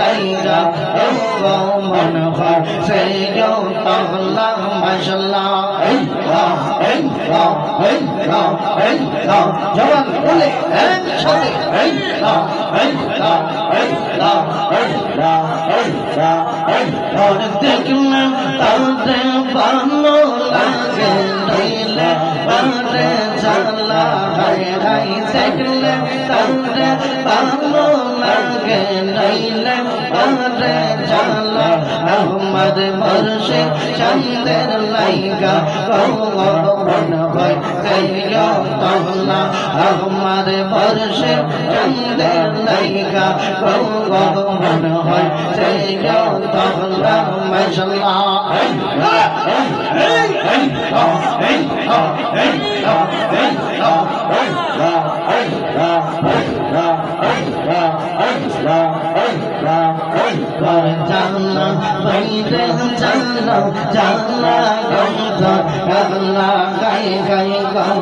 লাইগা ও মন হয় সেই তাহলা মাশাআল্লাহ জবান বলে একসাথে দেখলে তাদের ভালো লাগে নইলে তারে জ্বালা হায় হায় দেখলে তাদের ভালো লাগে নইলে তারে জ্বালা আমার বর্ষে চন্দের লাইগা মন হয় যাইয়া তাহলা আমার বর্ষে চন্দের লাইগা মন হয় যাইয়া তাহলা মাশাআল্লাহ জানা বাইরে জানা জানা গন্ধ গাই গাই গাই